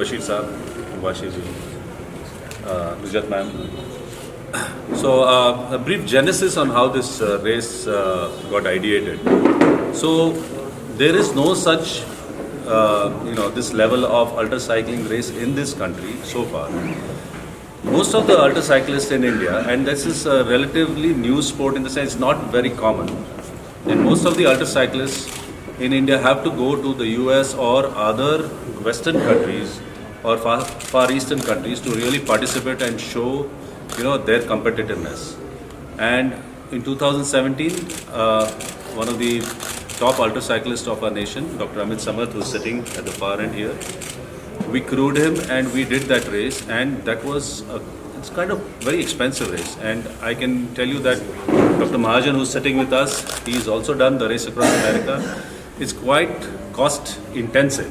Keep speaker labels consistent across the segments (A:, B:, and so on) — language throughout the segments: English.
A: Bashir Saab, Bashir ji, Nujat ma'am. So a brief genesis on how this race got ideated. So there is no such this level of ultra cycling race in this country so far. Most of the ultra cyclists in India, and this is a relatively new sport in the sense not very common, and most of the ultra cyclists in India have to go to the US or other Western countries or far Eastern countries to really participate and show their competitiveness. And in 2017, one of the top ultra cyclists of our nation, Dr. Amit Samarth, who's sitting at the far end here, we crewed him and we did that race, and that was it's kind of very expensive race. And I can tell you that Dr. Mahajan, who's sitting with us, he's also done the race across America. It's quite cost intensive,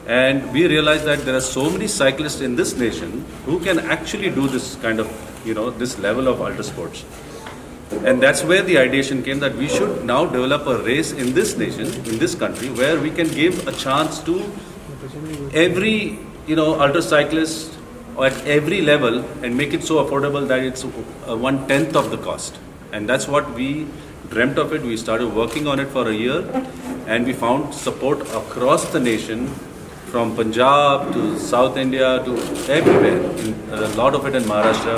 A: and we realized that there are so many cyclists in this nation who can actually do this kind of this level of ultra sports. And that's where the ideation came, that we should now develop a race in this nation, in this country, where we can give a chance to every ultra cyclist at every level and make it so affordable that it's 1/10 of the cost. And that's what we dreamt of it. We started working on it for a year, and we found support across the nation, from Punjab to South India to everywhere, a lot of it in Maharashtra.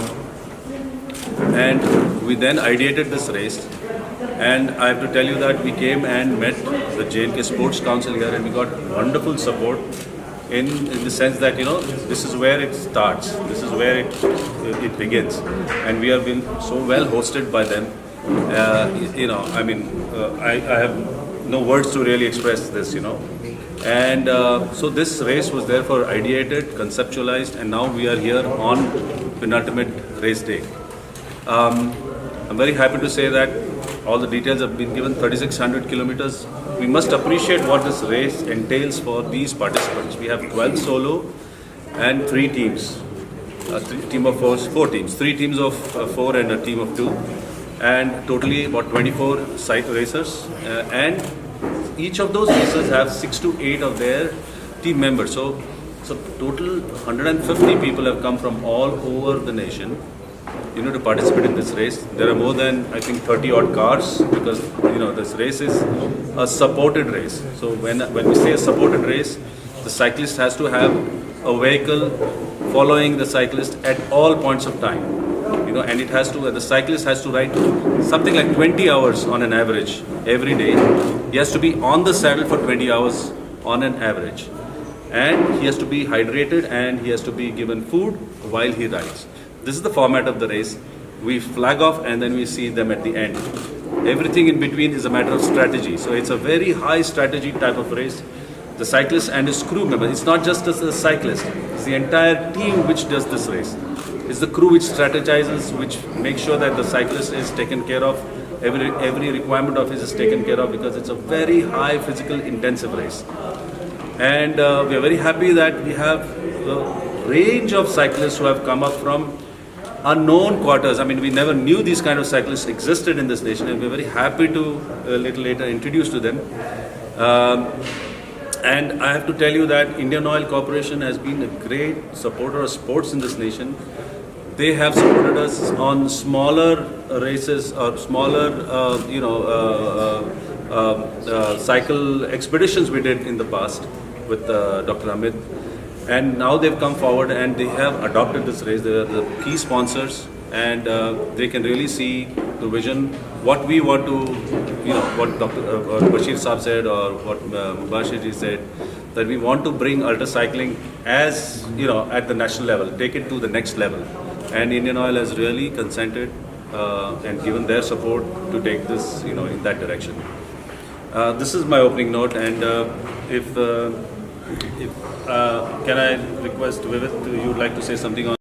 A: And we then ideated this race, and I have to tell you that we came and met the J&K Sports Council here, and we got wonderful support in the sense that this is where it starts, this is where it begins, and we have been so well hosted by them. I have no words to really express this, And so this race was therefore ideated, conceptualized, and now we are here on penultimate race day. I'm very happy to say that all the details have been given. 3,600 kilometers. We must appreciate what this race entails for these participants. We have 12 solo and 3 teams. Team of 4 teams. 3 teams of 4 and a team of 2. And totally about 24 racers. And each of those racers have 6 to 8 of their team members. So total 150 people have come from all over the nation to participate in this race. There are more than, I think, 30 odd cars, because this race is a supported race. So when we say a supported race, the cyclist has to have a vehicle following the cyclist at all points of time. And the cyclist has to ride something like 20 hours on an average every day. He has to be on the saddle for 20 hours on an average, and he has to be hydrated, and he has to be given food while he rides. This is the format of the race. We flag off, and then we see them at the end. Everything in between is a matter of strategy. So it's a very high strategy type of race. The cyclist and his crew member, it's not just the cyclist, it's the entire team which does this race. It's the crew which strategizes, which makes sure that the cyclist is taken care of, every requirement of his is taken care of, because it's a very high physical intensive race. And we are very happy that we have a range of cyclists who have come up from unknown quarters. I mean, we never knew these kind of cyclists existed in this nation, and we're very happy to a little later introduce to them. And I have to tell you that Indian Oil Corporation has been a great supporter of sports in this nation. They have supported us on smaller races or smaller, cycle expeditions we did in the past with Dr. Amit. And now they've come forward and they have adopted this race. They are the key sponsors, and they can really see the vision, what we want to, what Dr. Bashir Saab said, or what Mubashir ji said, that we want to bring ultra cycling as, at the national level, take it to the next level. And Indian Oil has really consented and given their support to take this, in that direction. This is my opening note, and if can I request Vivek, you'd like to say something on